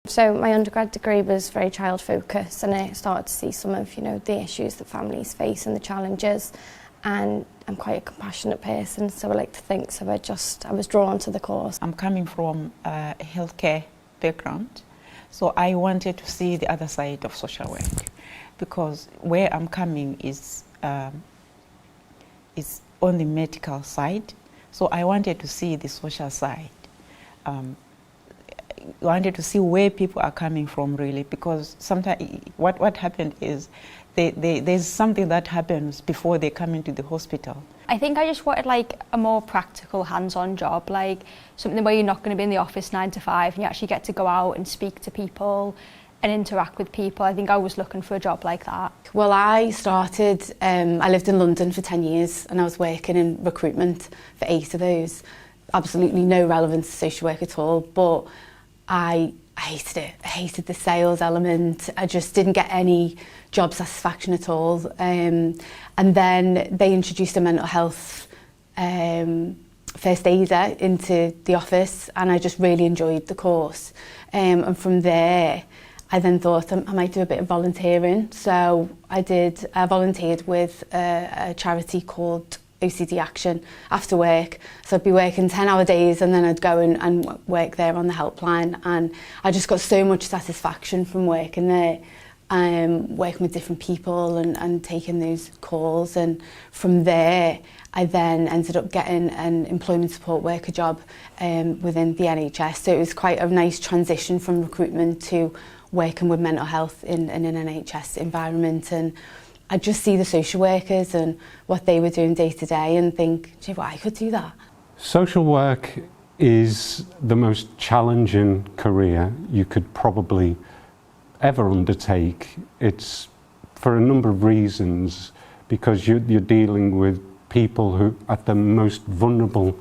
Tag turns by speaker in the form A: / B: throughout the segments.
A: So my undergrad degree was very child focused, and I started to see some of the issues that families face and the challenges, and I'm quite a compassionate person, so I like to think so. I was drawn to the course.
B: I'm coming from a healthcare background, so I wanted to see the other side of social work, because where I'm coming is on the medical side, so I wanted to see the social side. Wanted to see where people are coming from, really, because sometimes what happened is there's something that happens before they come into the hospital.
C: I think I just wanted like a more practical, hands-on job, like something where you're not going to be in the office 9 to 5 and you actually get to go out and speak to people and interact with people. I think I was looking for a job like that.
D: Well, I lived in London for 10 years and I was working in recruitment for 8 of those. Absolutely no relevance to social work at all, but I hated it. I hated the sales element. I just didn't get any job satisfaction at all. And then they introduced a mental health first aider into the office, and I just really enjoyed the course. And from there, I then thought I might do a bit of volunteering. So I volunteered with a charity called OCD Action after work. So I'd be working 10-hour days and then I'd go and work there on the helpline, and I just got so much satisfaction from working there, working with different people and taking those calls. And from there I then ended up getting an employment support worker job within the NHS. So it was quite a nice transition from recruitment to working with mental health in an NHS environment. And I just see the social workers and what they were doing day to day and think, gee, well, I could do that.
E: Social work is the most challenging career you could probably ever undertake. It's for a number of reasons, because you're dealing with people who at the most vulnerable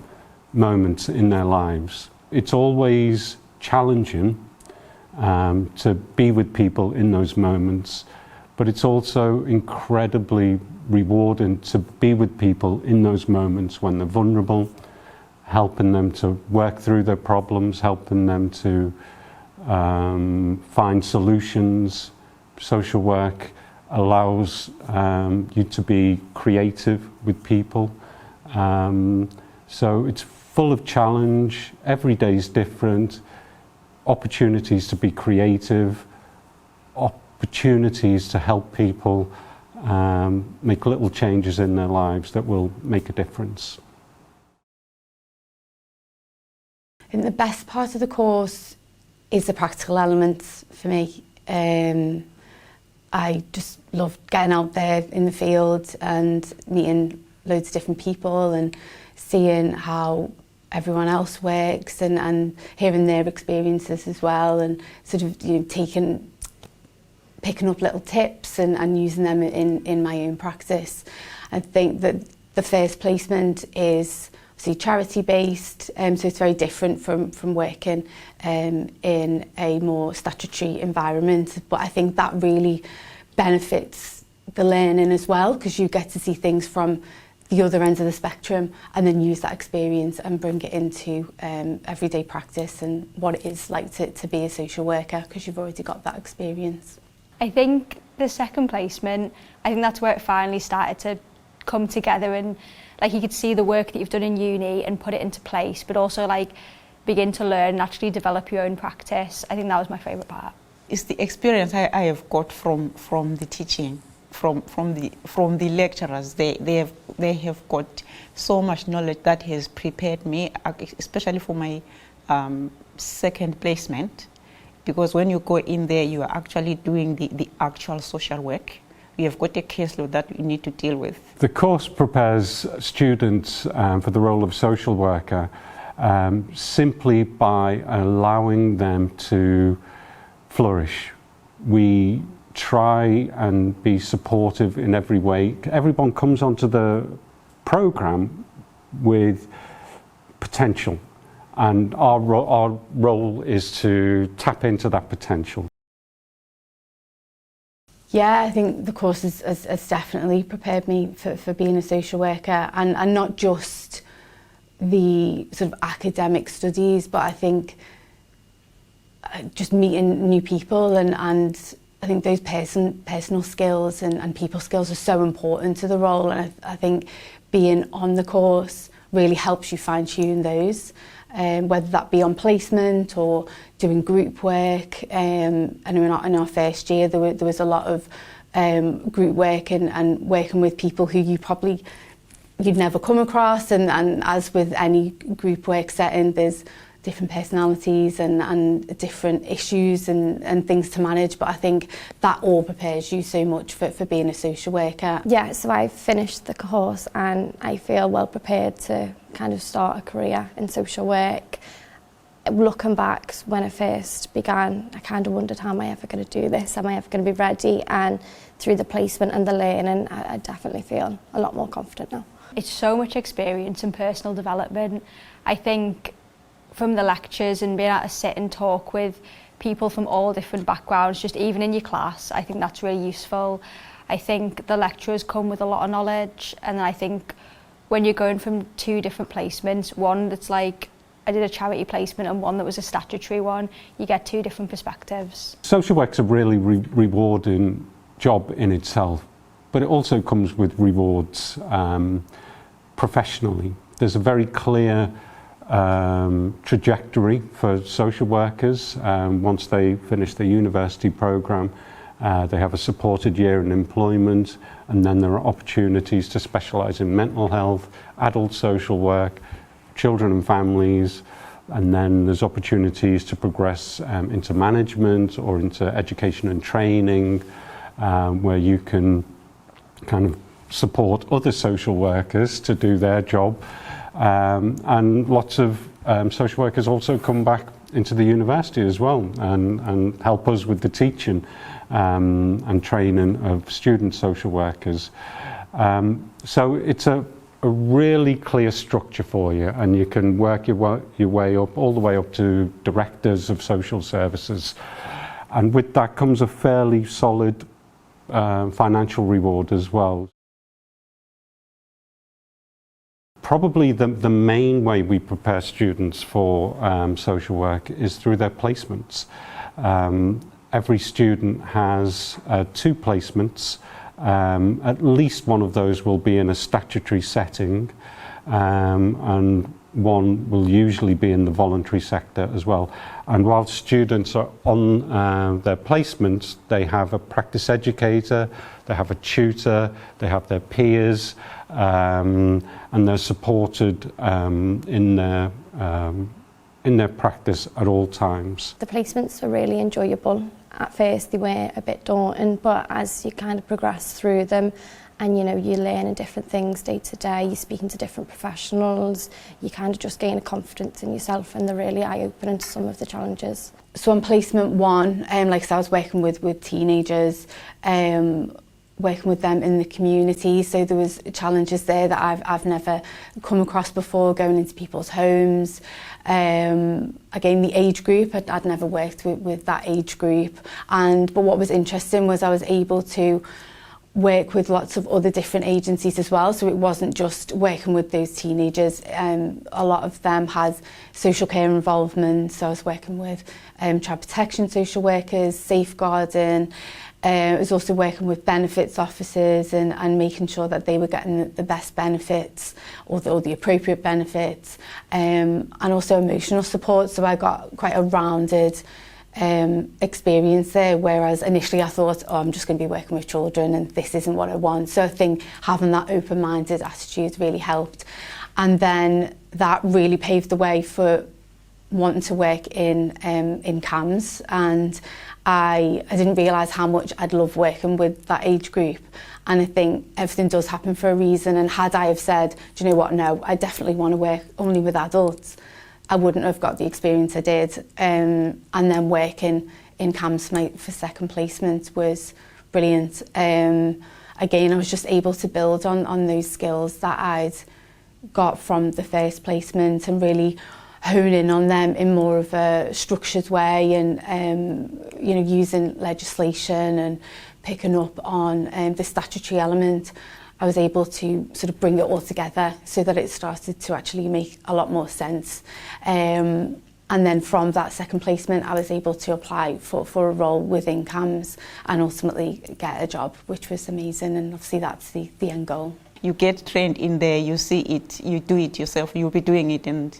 E: moments in their lives. It's always challenging to be with people in those moments, but it's also incredibly rewarding to be with people in those moments when they're vulnerable, helping them to work through their problems, helping them to find solutions. Social work allows you to be creative with people. So it's full of challenge. Every day is different. Opportunities to be creative, opportunities to help people make little changes in their lives that will make a difference.
D: I think the best part of the course is the practical elements for me. I just love getting out there in the field and meeting loads of different people and seeing how everyone else works and hearing their experiences as well, and sort of picking up little tips and using them in my own practice. I think that the first placement is obviously charity based, so it's very different from working in a more statutory environment, but I think that really benefits the learning as well, because you get to see things from the other end of the spectrum and then use that experience and bring it into everyday practice and what it is like to be a social worker, because you've already got that experience.
C: I think the second placement, I think that's where it finally started to come together, and like you could see the work that you've done in uni and put it into place, but also like begin to learn and actually develop your own practice. I think that was my favourite part.
B: It's the experience I have got from the teaching, from the lecturers. They have got so much knowledge that has prepared me, especially for my second placement, because when you go in there, you are actually doing the actual social work. You have got a caseload that you need to deal with.
E: The course prepares students for the role of social worker simply by allowing them to flourish. We try and be supportive in every way. Everyone comes onto the programme with potential, and our role is to tap into that potential.
D: Yeah, I think the course has definitely prepared me for being a social worker, and not just the sort of academic studies, but I think just meeting new people, and I think those personal skills and people skills are so important to the role, and I think being on the course really helps you fine-tune those, whether that be on placement or doing group work. And in our first year there was a lot of group work and working with people who you'd never come across, and as with any group work setting, there's different personalities and different issues and things to manage, but I think that all prepares you so much for being a social worker.
A: Yeah, so I finished the course and I feel well prepared to kind of start a career in social work. Looking back, when I first began, I kind of wondered, how am I ever going to do this? Am I ever going to be ready? And through the placement and the learning, I definitely feel a lot more confident now.
C: It's so much experience and personal development. I think from the lectures and being able to sit and talk with people from all different backgrounds, just even in your class, I think that's really useful. I think the lecturers come with a lot of knowledge, and I think when you're going from 2 different placements, one that's like, I did a charity placement and one that was a statutory one, you get 2 different perspectives.
E: Social work's a really rewarding job in itself, but it also comes with rewards professionally. There's a very clear trajectory for social workers. Once they finish their university programme, they have a supported year in employment, and then there are opportunities to specialise in mental health, adult social work, children and families, and then there's opportunities to progress into management or into education and training, where you can kind of support other social workers to do their job. And lots of social workers also come back into the university as well and help us with the teaching and training of student social workers. So it's a really clear structure for you, and you can work your way up, all the way up to directors of social services. And with that comes a fairly solid financial reward as well. Probably the main way we prepare students for social work is through their placements. Every student has 2 placements. At least one of those will be in a statutory setting, and one will usually be in the voluntary sector as well. And while students are on their placements, they have a practice educator, they have a tutor, they have their peers, and they're supported in their practice at all times.
A: The placements are really enjoyable. At first they were a bit daunting, but as you kind of progress through them, and you're learning different things day to day, you're speaking to different professionals, you kind of just gain a confidence in yourself, and they're really eye-opening to some of the challenges. So on placement 1, like I said, I was working with teenagers, working with them in the community, so there was challenges there that I've never come across before, going into people's homes. Again, the age group, I'd never worked with that age group, but what was interesting was I was able to work with lots of other different agencies as well, so it wasn't just working with those teenagers. A lot of them has social care involvement, so I was working with child protection social workers, safeguarding. I was also working with benefits officers and making sure that they were getting the best benefits or the appropriate benefits, and also emotional support, so I got quite a rounded experience there, whereas initially I thought, I'm just going to be working with children and this isn't what I want. So I think having that open-minded attitude really helped, and then that really paved the way for wanting to work in CAMHS, and I didn't realise how much I'd love working with that age group, and I think everything does happen for a reason, and had I have said, do you know what, no, I definitely want to work only with adults, I wouldn't have got the experience I did, and then working in CAMHS for second placement was brilliant. Again, I was just able to build on those skills that I'd got from the first placement and really hone in on them in more of a structured way, and using legislation and picking up on the statutory element. I was able to sort of bring it all together so that it started to actually make a lot more sense.
D: And then from that second placement, I was able to apply for a role within CAMS and ultimately get a job, which was amazing. And obviously that's the end goal. You get trained in there, you see it, you do it yourself, you'll be doing it, and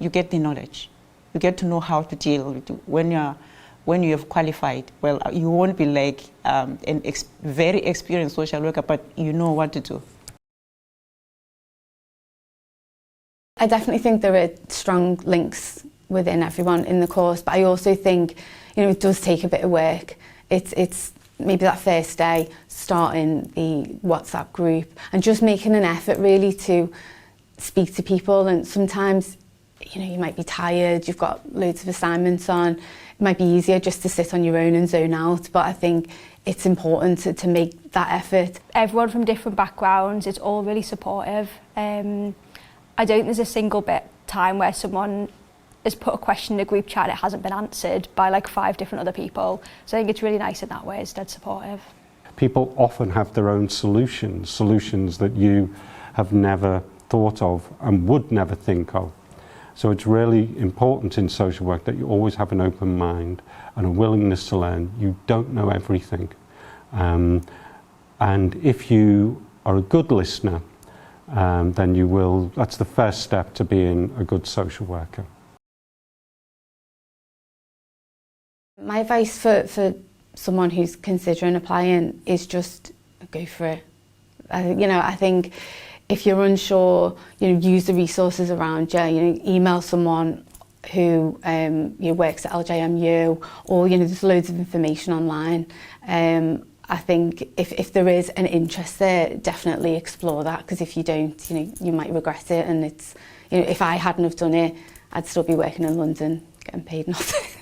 D: you get the knowledge. You get to know how to deal with it. When you have qualified, well, you won't be like very experienced social worker, but you know what to do. I definitely think there are strong links within everyone in the course, but I also think, it does take a bit of work. It's maybe that first day, starting the WhatsApp group and just making an effort really to speak to people. And sometimes, you might be tired, you've got loads of assignments on. It might be easier just to sit on your own and zone out, but I think it's important to make that effort.
C: Everyone from different backgrounds, it's all really supportive. I don't think there's a single time where someone has put a question in a group chat and it hasn't been answered by like 5 different other people. So I think it's really nice in that way, it's dead supportive.
E: People often have their own solutions that you have never thought of and would never think of. So it's really important in social work that you always have an open mind and a willingness to learn. You don't know everything. And if you are a good listener, then that's the first step to being a good social worker.
D: My advice for someone who's considering applying is just go for it. I think if you're unsure, use the resources around you. Email someone who works at LJMU, or there's loads of information online. I think if there is an interest there, definitely explore that, because if you don't, you might regret it. And it's, if I hadn't have done it, I'd still be working in London, getting paid nothing.